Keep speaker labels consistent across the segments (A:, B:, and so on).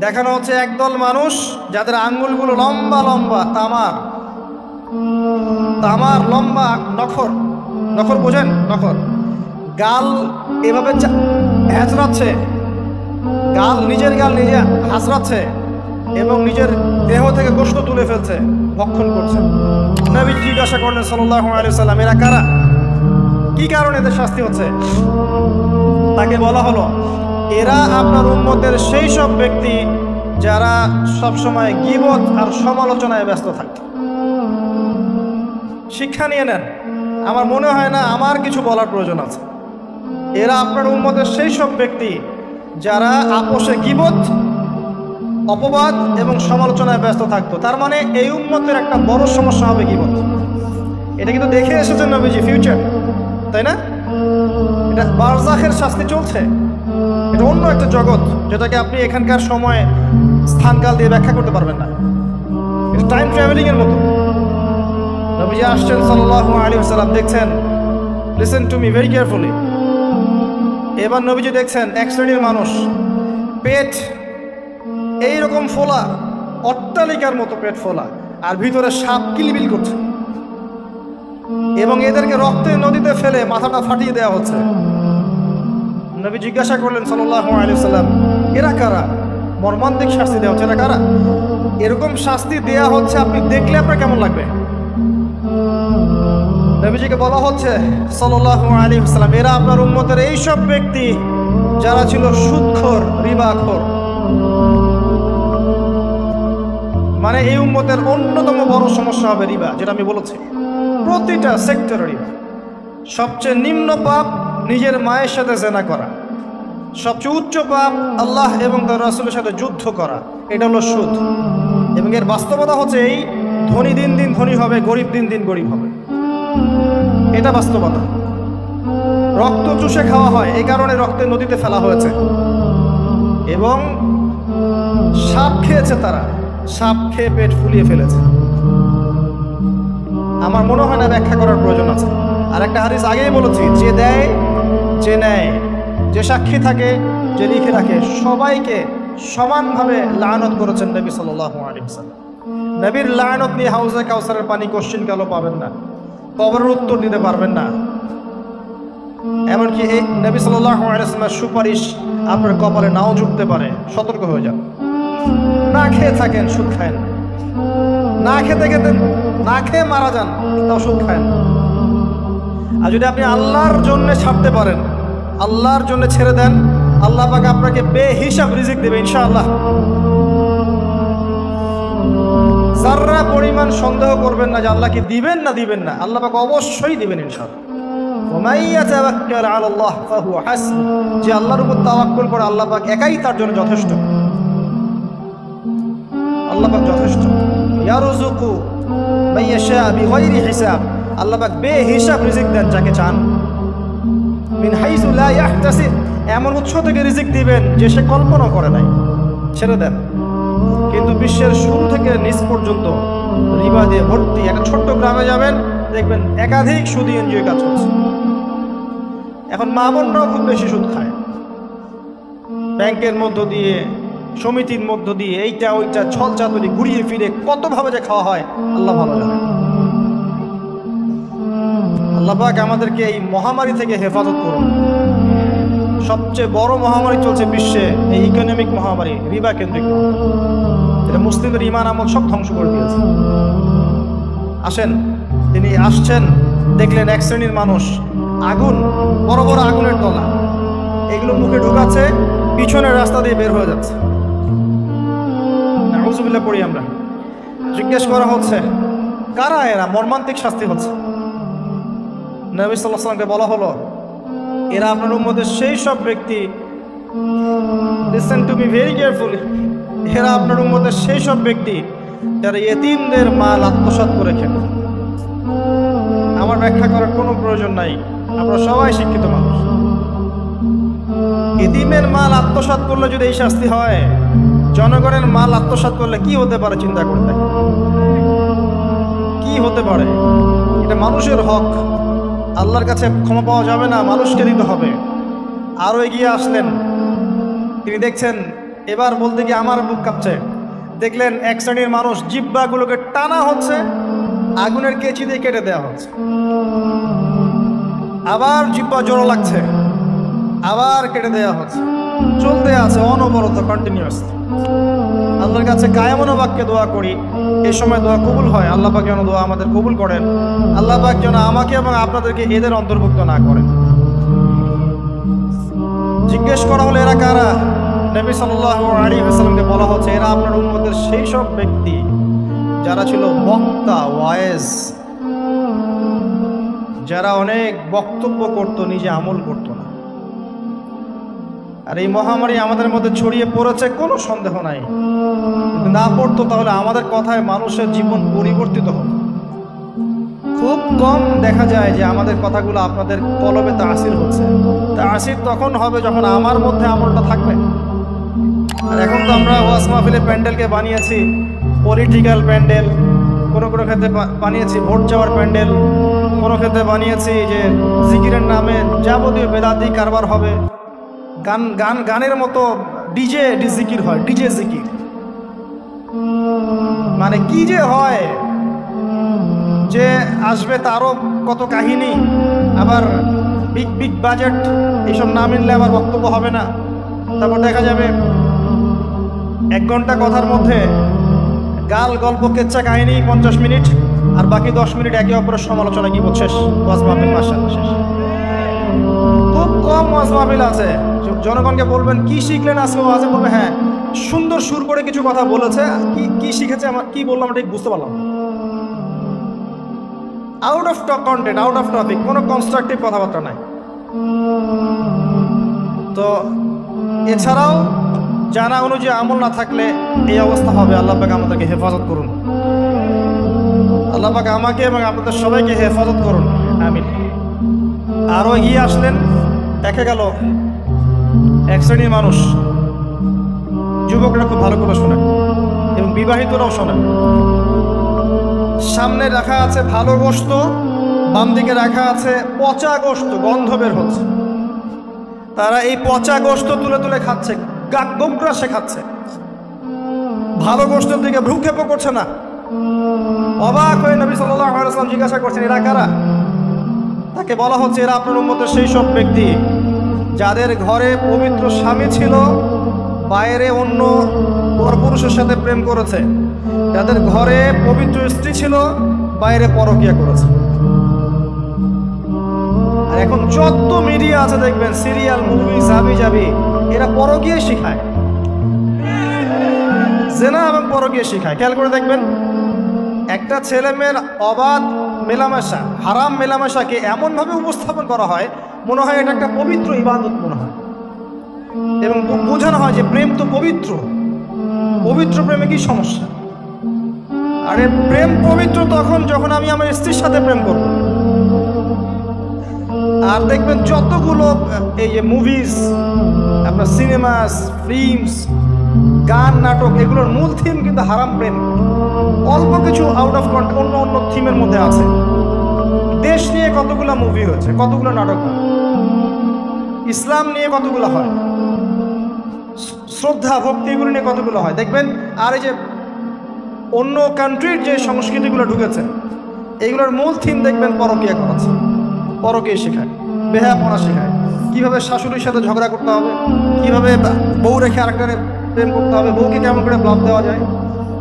A: দেখানো হচ্ছে একদল মানুষ যাদের আঙ্গুলগুলো লম্বা লম্বা তামার তামার লম্বা নখর, নখর বোঝেন? নখর, গাল এভাবে হ্যাঁচড়াচ্ছে, গাল নিজের গাল নিজে হাসড়াচ্ছে এবং নিজের দেহ থেকে গোশত তুলে ফেলছে, ভক্ষণ করছে। নবী জিজ্ঞাসা করলেন সাল্লাল্লাহু আলাইহি সাল্লাম, এরা কারা? কি কারণে এদের শাস্তি হচ্ছে? তাকে বলা হলো, এরা আপনার উম্মতের সেই সব ব্যক্তি যারা সবসময় গীবত আর সমালোচনায় ব্যস্ত থাকে। শিক্ষা নিয়ে নেন, আমার মনে হয় না আমার কিছু বলার প্রয়োজন আছে। এরা আপনার উম্মতের সেই সব ব্যক্তি যারা আপোষে গীবত, অপবাদ এবং সমালোচনায় ব্যস্ত থাকতো। তার মানে এই উম্মতের একটা বড় সমস্যা হবে গীবত। এটা কিন্তু দেখে এসেছেন নবীজি, ফিউচার, তাই না? এটা বারজাখের শাস্তি চলছে, এটা অন্য একটা জগৎ যেটাকে আপনি এখানকার সময় স্থানকাল দিয়ে ব্যাখ্যা করতে পারবেন না। এটা টাইম ট্রাভেলিং এর মতো। নবীজি আসছেন সাল্লাল্লাহু আলাইহি ওয়াসাল্লাম, দেখছেন, listen to me very carefully. এবার নবীজি দেখছেন এক শ্রেণীর মানুষ, পেট এইরকম ফোলা, অট্টালিকার মতো পেট ফোলা, আর ভিতরে সাপ কিলবিল করছে, এবং এদেরকে রক্তের নদীতে ফেলে মাথাটা ফাটিয়ে দেওয়া হচ্ছে। নবী জিজ্ঞাসা করলেন সাল্লাল্লাহু আলাইহি ওয়াসাল্লাম, এরা কারা? মর্মান্তিক শাস্তি দেওয়া হচ্ছে, এরা কারা? এরকম শাস্তি দেয়া হচ্ছে, আপনি দেখলে আপনার কেমন লাগবে? নবীজিকে বলা হচ্ছে সাল্লাল্লাহু আলাইহি ওয়াসাল্লাম, এরা আপনার উম্মতের এই সব ব্যক্তি যারা ছিল সুদখোর, রিবাখোর। মানে এই উম্মতের অন্যতম বড় সমস্যা হবে রিবা, যেটা আমি বলেছি, প্রতিটা সেক্টরে রিবা। সবচেয়ে নিম্ন পাপ নিজের মায়ের সাথে জেনা করা, সবচেয়ে উচ্চ পাপ আল্লাহ এবং তার রাসূলের সাথে যুদ্ধ করা, এটা হলো সুদ। এবং এর বাস্তবতা হচ্ছে এই, ধনী দিন দিন ধনী হবে, গরিব দিন দিন গরিব হবে, এটা বাস্তবতা। রক্ত চুষে খাওয়া হয়, এই কারণে রক্তের নদীতে ফেলা হয়েছে। এবং সাপ খেয়েছে তারা, সাপ খেয়ে পেট ফুলিয়ে ফেলেছে। আমার মনে হয় না ব্যাখ্যা করার প্রয়োজন আছে। আর একটা হাদিস আগেই বলেছি, যে দেয়, যে নেয়, যে সাক্ষী থাকে, যে লিখে রাখে, সবাইকে সমানভাবে লানত করেছেন নবী সাল্লাল্লাহু আলাইহি ওয়াসাল্লাম। নবীর লানত নিয়ে হাউজে কাউসারের পানি কোশ্চিন কালো পাবেন না, কবরের উত্তর দিতে পারবেন না। এমনকি এই নবী সাল্লাল্লাহু আলাইহি ওয়াসাল্লামের সুপারিশ আপনার কপালে নাও জুটতে পারে, সতর্ক হয়ে যান। না খেয়ে থাকেন, সুদ খায়েন, না খেতে খেতে না খেয়ে মারা যান, তাও সুদ খায়েন। আর যদি আপনি আল্লাহর জন্য ছাড়তে পারেন, আল্লাহর জন্য ছেড়ে দেন, আল্লাহ পাক আপনাকে বেহিসাব রিজিক দেবে ইনশাআল্লাহ। যারা পরিমাণ সন্দেহ করবেন না যে আল্লাহ কি দিবেন না দিবেন না, আল্লাহ পাক অবশ্যই দিবেন ইনশাআল্লাহ। ওয়ামান ইয়াতাওয়াক্কাল আলাল্লাহ ফাহুয়া হাসবুহ, যে আল্লাহর উপর তাওয়াক্কুল করে আল্লাহ পাক একাই তার জন্য যথেষ্ট, আল্লাহ পাক যথেষ্ট। ইয়ারযুকু মান ইয়াশা বিগাইরি হিসাব, আল্লাহ পাক বেহিসাব রিজিক দেন যাকে চান। মিন হাইসু লা ইয়াহতাসিব, এমন উৎস থেকে রিজিক দিবেন যে সে কল্পনা করে নাই। ছেড়ে দেন। কিন্তু বিশ্বের শুরু থেকে নিচ পর্যন্ত রিবা দিয়ে ভর্তি। একটা ছোট্ট গ্রামে যাবেন, দেখবেন একাধিক সুদী এনজিও কাজ করছে। এখন মা বোনরাও খুব বেশি সুদ খায়, ব্যাংকের মধ্য দিয়ে, সমিতির মধ্য দিয়ে, এইটা ওইটা ছল চাতুরি ঘুরিয়ে ফিরে কতভাবে যে খাওয়া হয় আল্লাহ ভালো জানে। আল্লাহ পাক আমাদেরকে এই মহামারী থেকে হেফাজত করুন। সবচেয়ে বড় মহামারী চলছে বিশ্বে, এই ইকোনমিক মহামারী, রিবা কেন্দ্রিক। এটা মুসলিমদের ইমান আমল সব ধ্বংস করে দিয়েছে। আসেন, তিনি আসছেন, দেখলেন এক শ্রেণীর মানুষ আগুন, বড় বড় আগুনের তলা, এগুলো মুখে ঢুকাচ্ছে, পিছনের রাস্তা দিয়ে বের হয়ে যাচ্ছে। নাউযুবিল্লাহ পড়ি আমরা। জিজ্ঞেস করা হচ্ছে কারা এরা, মর্মান্তিক শাস্তি হচ্ছে। নবী সাল্লাল্লাহু আলাইহি ওয়াসাল্লামকে বলা হলো, এরা আপনার উম্মতের সেই সব ব্যক্তি, listen to me very carefully, এরা আপনার উম্মতের সেই সব ব্যক্তি যারা ইয়েতিমদের মাল আত্মসাৎ করে খেত। আমার ব্যাখ্যা করার কোনো প্রয়োজন নাই, আমরা সবাই শিক্ষিত মানুষ। ইয়েতিমের মাল আত্মসাৎ করলে যদি এই শাস্তি হয়, জনগণের মাল আত্মসাৎ করলে কি হতে পারে চিন্তা করতে, কি হতে পারে? এটা মানুষের হক, আল্লাহর কাছে ক্ষমা পাওয়া যাবে না, মানুষকে দিতে হবে। আরও এগিয়ে আসলেন, তিনি দেখছেন এবার বলতে গিয়ে আমার বুক কাঁপছে। দেখলেন এক শ্রেণীর মানুষ জিহ্বাগুলোকে টানা হচ্ছে, আগুনের কেচি দিয়ে কেটে দেওয়া হচ্ছে, আবার জিহ্বা জোড়ো লাগছে, আবার কেটে দেওয়া হচ্ছে, চলতে আছে অনবরত, কন্টিনিউয়াস। আল্লাহর কাছে কায়ামনা বাক্যে দোয়া করি, এই সময় দোয়া কবুল হয়। আল্লাহ পাক যেন দোয়া আমাদের কবুল করেন, আল্লাহ পাক যেন আমাকে এবং আপনাদেরকে এদের অন্তর্ভুক্ত না করেন। জিজ্ঞেস করা হলো এরা কারা? নবী সাল্লাল্লাহু আলাইহি ওয়াসাল্লামকে বলা হচ্ছে এরা আপনার উম্মতের সেই সব ব্যক্তি যারা ছিল বক্তা, ওয়াইজ, যারা অনেক বক্তব্য করত, নিজে আমল করত না। আর এই মহামারী আমাদের মধ্যে ছড়িয়ে পড়েছে, কোনো সন্দেহ নাই। যদি না পড়তো তাহলে আমাদের কথায় মানুষের জীবন পরিবর্তিত হতো। খুব কম দেখা যায় যে আমাদের কথাগুলো আপনাদের কলবে তাসির হচ্ছে। তাসির তখন হবে যখন আমার মধ্যে আমলটা থাকবে। আর এখন তো আমরা ওয়াজ মাহফিলের প্যান্ডেলকে বানিয়েছি পলিটিক্যাল প্যান্ডেল, কোনো কোনো ক্ষেত্রে বানিয়েছি ভোট যাওয়ার প্যান্ডেল, কোনো ক্ষেত্রে বানিয়েছি যে জিকিরের নামে যাবতীয় বেদাতি কারবার হবে, গানের মতো ডিজে জিকির হয়, ডিজে জিকির। মানে কি যে হয়, যে আসবে তারও কত কাহিনী, আবার বিগ বিগ বাজেট, এইসব না মিললে আবার বক্তব্য হবে না। তারপর দেখা যাবে 1 ঘন্টা কথার মধ্যে গাল গল্প কেচ্চা কাহিনী 50 মিনিট, আর বাকি 10 মিনিট একে অপরের সমালোচনা, কি বলছিস ওয়াজ মাহফিল মাশাআল্লাহ শেষ। খুব কম ওয়াজ মাহফিল আছে জনগণকে বলবেন কি শিখলেন আজকে ওয়াজে, বলবে হ্যাঁ সুন্দর সুর করে কিছু কথা বলেছে, কি শিখেছে, আমার কি বললাম ঠিক বুঝতে পারলাম। Out of content, out of topic, কোনো কনস্ট্রাকটিভ কথাবার্তা নাই। তো এছাড়াও জানা অনুযায়ী আমল না থাকলে এই অবস্থা হবে। আল্লাহ পাক আমাদেরকে হেফাজত করুন, আল্লাহ পাক আমাকে এবং আপনাদের সবাইকে হেফাজত করুন, আমিন। আরও এগিয়ে আসলেন, দেখা গেল এক শ্রেণীর মানুষ, যুবকরা খুব ভালো করে শোনেন এবং বিবাহিতরাও শোনেন। সামনে রাখা আছে ভালো গোশত, বাম দিকে রাখা আছে পচা গোশত, গন্ধ বের হচ্ছে। তারা এই পচা গোশত তুলে তুলে খাচ্ছে, গোগ্রাসে খাচ্ছে, ভালো গোশতের দিকে ভ্রুক্ষেপও করছে না। অবাক হয়ে নবী সাল্লাল্লাহু আলাইহি ওয়াসাল্লাম জিজ্ঞাসা করছেন এরা কারা? তাকে বলা হচ্ছে এরা আপনার উম্মতের সেই সব ব্যক্তি যাদের ঘরে পবিত্র স্বামী ছিল, বাইরে অন্য পরপুরুষের সাথে প্রেম করেছে, যাদের ঘরে পবিত্র স্ত্রী ছিল, বাইরে পরকীয়া করেছে। আর এখন যত মিডিয়া আছে দেখবেন, সিরিয়াল, মুভি, জাবি, এরা পরকীয়া শিখায়, জেনা এবং পরকীয়া শিখায়। খেয়াল করে দেখবেন, একটা ছেলে মেয়ের অবাধ মেলামেশা, হারাম মেলামেশাকে এমনভাবে উপস্থাপন করা হয় মনে হয় এটা একটা পবিত্র ইবাদত মনে হয়, এবং বোঝানো হয় যে প্রেম তো পবিত্র, পবিত্র প্রেমে কি সমস্যা? আরে প্রেম পবিত্র তখন যখন আমি আমার স্ত্রীর সাথে প্রেম করব। আর দেখবেন যতগুলো এই যে মুভিজ, আপনার সিনেমাস, ফিল্মস, গান, নাটক, এগুলোর মূল থিম কিন্তু হারাম প্রেম। অল্প কিছু আউট অফ অন্য অন্য থিমের মধ্যে আছে। দেশ নিয়ে কতগুলো মুভি হয়েছে, কতগুলো নাটক হয়, ইসলাম নিয়ে কতগুলো হয়, শ্রদ্ধা ভক্তি এগুলো নিয়ে কতগুলো হয় দেখবেন। আর এই যে অন্য কান্ট্রির যে সংস্কৃতিগুলো ঢুকেছে, এগুলোর মূল থিম দেখবেন পরকীয়া করাচ্ছে, পরকীয়া শেখায়, বেহায়াপনা শেখায়, কীভাবে শাশুড়ির সাথে ঝগড়া করতে হবে, কীভাবে বউ রেখে আরেকটা প্রেম করতে হবে, বউকে কেমন করে ব্লাফ দেওয়া যায়,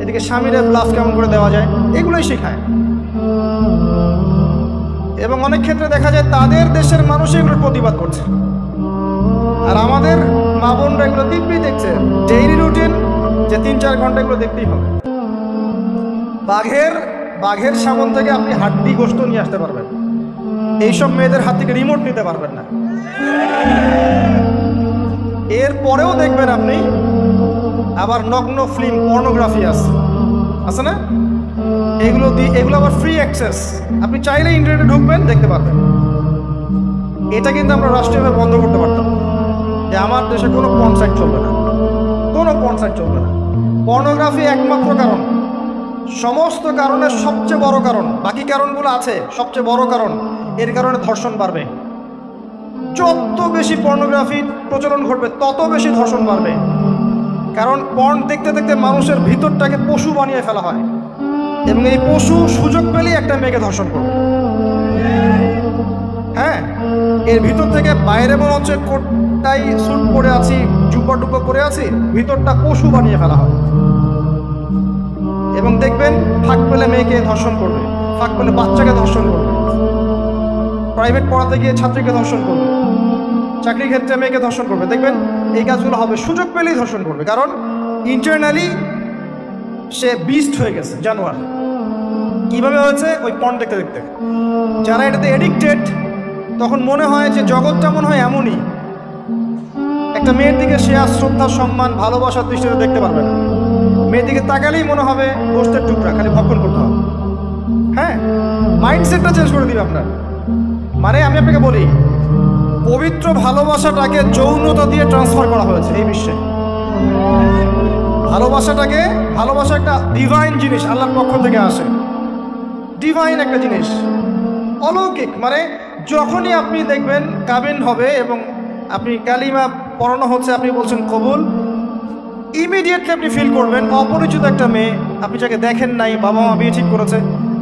A: এদিকে স্বামীর ব্লাফ কেমন করে দেওয়া যায়, এগুলোই শেখায়। এবং অনেক ক্ষেত্রে দেখা যায় তাদের দেশের মানুষ এগুলোর প্রতিবাদ করছে, আর আমাদের মা বোনরা এগুলো দিব্যি দেখছে, ডেইলি রুটিন, যে 3-4 ঘন্টা এগুলো দেখতেই হবে। বাঘের সামন থেকে আপনি হাড্ডি গোশত নিয়ে আসতে পারবেন, এইসব মেয়েদের হাত থেকে রিমোট নিতে পারবেন না। এরপরেও দেখবেন আপনি আবার নগ্ন ফিল্ম, পর্নোগ্রাফি আছে না, এগুলো আবার ফ্রি অ্যাক্সেস, আপনি চাইলে ইন্টারনেটে ঢুকবেন, দেখতে পারবেন। এটা কিন্তু আমরা রাষ্ট্রীয়ভাবে বন্ধ করতে পারতাম, যে আমার দেশে কোনো পর্ন সাইট চলবে না, কোনো পর্ন সাইট চলবে না। পর্নোগ্রাফি একমাত্র কারণ, সমস্ত কারণের সবচেয়ে বড় কারণ, বাকি কারণগুলো আছে, সবচেয়ে বড় কারণ, এর কারণে ধর্ষণ বাড়বে। যত বেশি পর্নোগ্রাফির প্রচলন ঘটবে তত বেশি ধর্ষণ বাড়বে। কারণ পর্ন দেখতে দেখতে মানুষের ভিতরটাকে পশু বানিয়ে ফেলা হয়, এবং এই পশু সুযোগ পেলেই একটা মেয়েকে ধর্ষণ করবে। হ্যাঁ, এর ভিতর থেকে বাইরে মনে হচ্ছে কোটটাই স্যুট পরে আছি, জুব্বা টুব্বা পরে আছি, ভিতরটা পশু বানিয়ে ফেলা হয়। এবং দেখবেন ফাঁক পেলে মেয়েকে ধর্ষণ করবে, ফাঁক পেলে বাচ্চাকে ধর্ষণ করবে, প্রাইভেট পড়াতে গিয়ে ছাত্রীকে ধর্ষণ করবে, চাকরি ক্ষেত্রে মেয়েকে ধর্ষণ করবে। দেখবেন এই কাজগুলো হবে, সুযোগ পেলেই ধর্ষণ করবে, কারণ ইন্টারনালি সে বিস্ট হয়ে গেছে, জানোয়ার। কিভাবে হয়েছে? ওই পর্ন দেখতে দেখতে। যারা এটাতে এডিক্টেড, তখন মনে হয় যে জগৎটা মনে হয় এমনই, একটা মেয়ের দিকে সে আর শ্রদ্ধা, সম্মান, ভালোবাসার দৃষ্টিতে দেখতে পারবে না। মেয়ের দিকে তাকালেই মনে হবে গোষ্ঠের টুকরা, খালি ভক্ষণ করতে হবে। হ্যাঁ, মাইন্ডসেটটা চেঞ্জ করে দিবে আপনার। মানে আমি আপনাকে বলি, পবিত্র ভালোবাসাটাকে যৌনতা দিয়ে ট্রান্সফার করা হয়েছে এই বিশ্বে। ভালোবাসা একটা ডিভাইন জিনিস, আল্লাহর পক্ষ থেকে আসে, ডিভাইন একটা জিনিস, অলৌকিক। মানে যখনই আপনি দেখবেন কাবিন হবে এবং আপনি কালিমা পড়ানো হচ্ছে, আপনি বলছেন কবুল, ইমিডিয়েটলি আপনি ফিল করবেন অপরিচিত একটা মেয়ে, আপনি যাকে দেখেন নাই, বাবা মা বিয়ে ঠিক করেছে,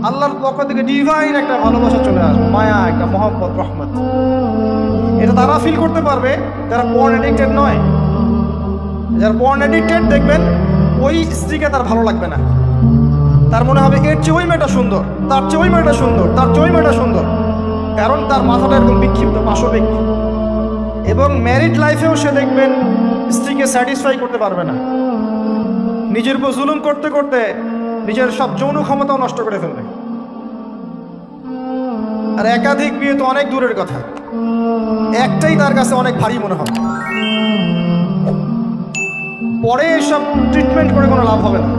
A: আল্লাহর পক্ষ থেকে ডিভাইন একটা ভালোবাসা চলে আসবে, মায়া, একটা মহব্বত, রহমত। এটা তারা ফিল করতে পারবে যারা পর্ন এডিক্টেড নয়। যারা পর্ন এডিক্টেড, দেখবেন ওই স্ত্রীকে তার ভালো লাগবে না, তার মনে হবে এর চেয়ে ওই মেয়েটা সুন্দর, তার চেয়ে ওই মেয়েটা সুন্দর, তার চেয়ে ওই মেয়েটা সুন্দর, কারণ তার মাথাটা এরকম বিক্ষিপ্ত, পাশবিক। এবং ম্যারিড লাইফেও সে দেখবেন স্ত্রীকে স্যাটিসফাই করতে পারবে না, নিজের উপর জুলুম করতে করতে নিজের সব যৌন ক্ষমতাও নষ্ট করে ফেলবে। আর একাধিক বিয়ে তো অনেক দূরের কথা, একটাই তার কাছে অনেক ভারী মনে হবে। পরে এসব ট্রিটমেন্ট করে কোনো লাভ হবে না।